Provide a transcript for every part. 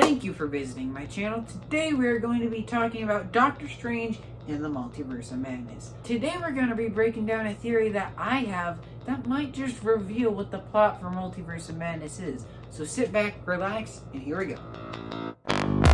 Thank you for visiting my channel. Today we are going to be talking about Doctor Strange and the Multiverse of Madness. Today we're going to be breaking down a theory that I have that might just reveal what the plot for Multiverse of Madness is. So sit back, relax, and here we go.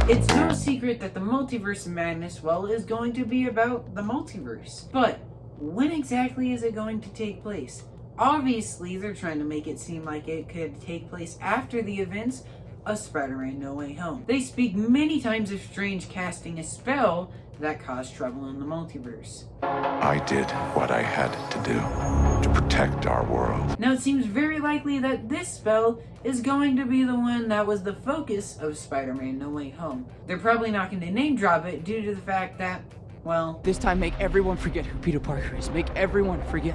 It's no secret that the Multiverse of Madness, well, is going to be about the multiverse. But when exactly is it going to take place? Obviously, they're trying to make it seem like it could take place after the events of Spider-Man No Way Home. They speak many times of Strange casting a spell that caused trouble in the multiverse. I did what I had to do to protect our world. Now, it seems very likely that this spell is going to be the one that was the focus of Spider-Man No Way Home. They're probably not going to name drop it due to the fact that, well... This time, make everyone forget who Peter Parker is. Make everyone forget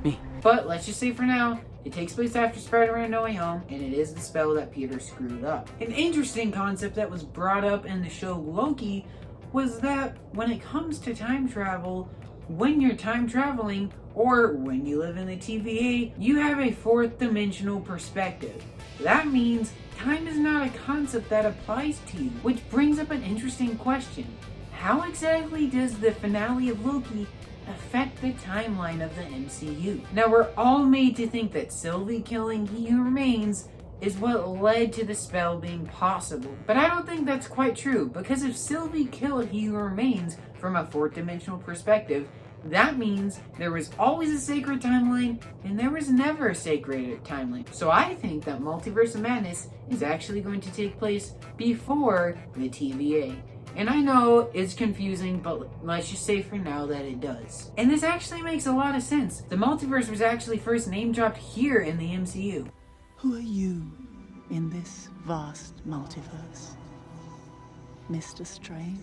me. But let's just say for now, it takes place after Spider-Man No Way Home, and it is the spell that Peter screwed up. An interesting concept that was brought up in the show Loki was that when it comes to time travel, when you're time traveling, or when you live in the TVA, you have a fourth dimensional perspective. That means time is not a concept that applies to you, which brings up an interesting question. How exactly does the finale of Loki affect the timeline of the MCU? Now, we're all made to think that Sylvie killing He Who Remains is what led to the spell being possible. But I don't think that's quite true, because if Sylvie killed He Who Remains from a fourth dimensional perspective, that means there was always a sacred timeline, and there was never a sacred timeline. So I think that Multiverse of Madness is actually going to take place before the TVA. And I know it's confusing, but let's just say for now that it does. And this actually makes a lot of sense. The multiverse was actually first name dropped here in the MCU. Who are you in this vast multiverse, Mr. Strange?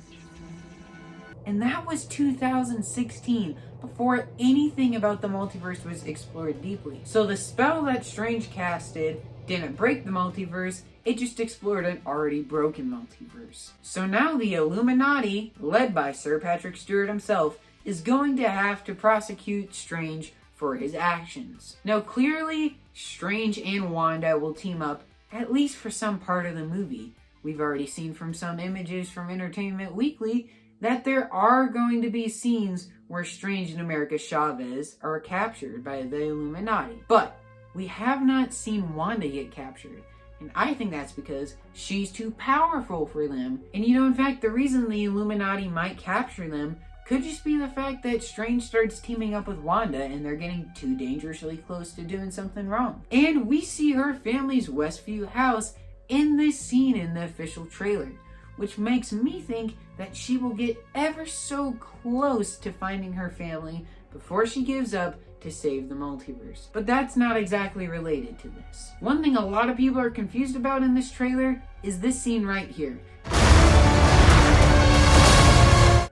And that was 2016, before anything about the multiverse was explored deeply. So the spell that Strange casted didn't break the multiverse, it just explored an already broken multiverse. So now the Illuminati, led by Sir Patrick Stewart himself, is going to have to prosecute Strange for his actions. Now clearly, Strange and Wanda will team up, at least for some part of the movie. We've already seen from some images from Entertainment Weekly that there are going to be scenes where Strange and America Chavez are captured by the Illuminati. But we have not seen Wanda get captured. And I think that's because she's too powerful for them. And in fact, the reason the Illuminati might capture them could just be the fact that Strange starts teaming up with Wanda and they're getting too dangerously close to doing something wrong. And we see her family's Westview house in this scene in the official trailer, which makes me think that she will get ever so close to finding her family before she gives up to save the multiverse. But that's not exactly related to this. One thing a lot of people are confused about in this trailer is this scene right here.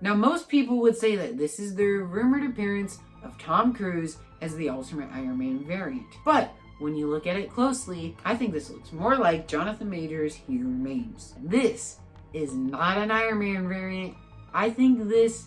Now, most people would say that this is the rumored appearance of Tom Cruise as the Ultimate Iron Man variant. But when you look at it closely, I think this looks more like Jonathan Majors' He Who Remains. This is not an Iron Man variant. I think this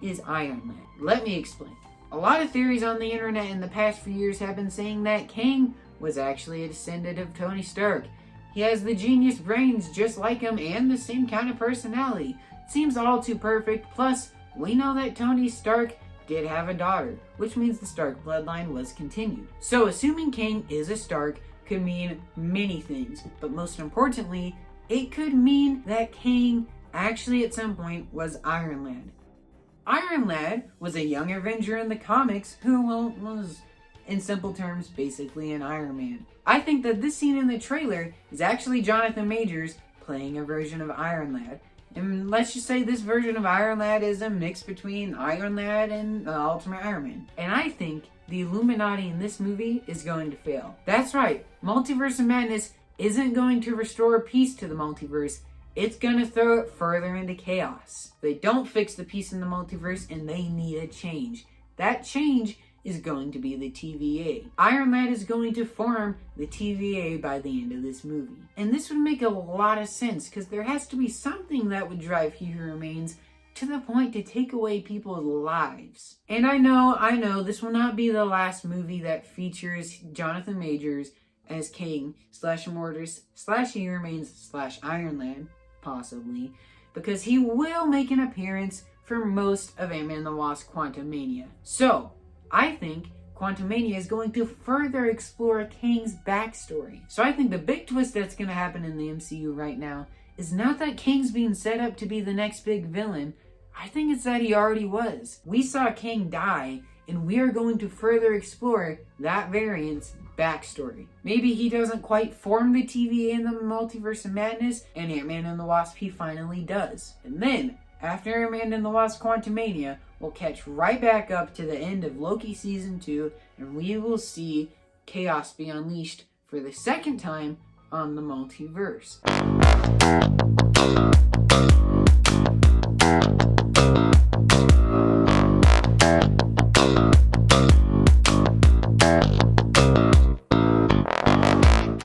is Iron Man. Let me explain. A lot of theories on the internet in the past few years have been saying that Kang was actually a descendant of Tony Stark. He has the genius brains just like him and the same kind of personality. Seems all too perfect. Plus, we know that Tony Stark did have a daughter, which means the Stark bloodline was continued. So assuming Kang is a Stark could mean many things, but most importantly, it could mean that Kang actually at some point was Iron Lad. Iron Lad was a young Avenger in the comics who was, in simple terms, basically an Iron Man. I think that this scene in the trailer is actually Jonathan Majors playing a version of Iron Lad. And let's just say this version of Iron Lad is a mix between Iron Lad and Ultimate Iron Man. And I think the Illuminati in this movie is going to fail. That's right, Multiverse of Madness isn't going to restore peace to the multiverse. It's gonna throw it further into chaos. They don't fix the peace in the multiverse and they need a change. That change is going to be the TVA. Iron Lad is going to form the TVA by the end of this movie. And this would make a lot of sense because there has to be something that would drive He Who Remains to the point to take away people's lives. And I know, this will not be the last movie that features Jonathan Majors as King / Immortus / Inhumans / Ironland, possibly, because he will make an appearance for most of Ant-Man and the Wasp Quantumania. So, I think Quantumania is going to further explore Kang's backstory. So I think the big twist that's going to happen in the MCU right now is not that Kang's being set up to be the next big villain. I think it's that he already was. We saw Kang die, and we are going to further explore that variant's backstory. Maybe he doesn't quite form the TVA in the Multiverse of Madness, and Ant-Man and the Wasp he finally does. And then, after Ant-Man and the Wasp Quantumania, we'll catch right back up to the end of Loki Season 2, and we will see chaos be unleashed for the second time on the multiverse.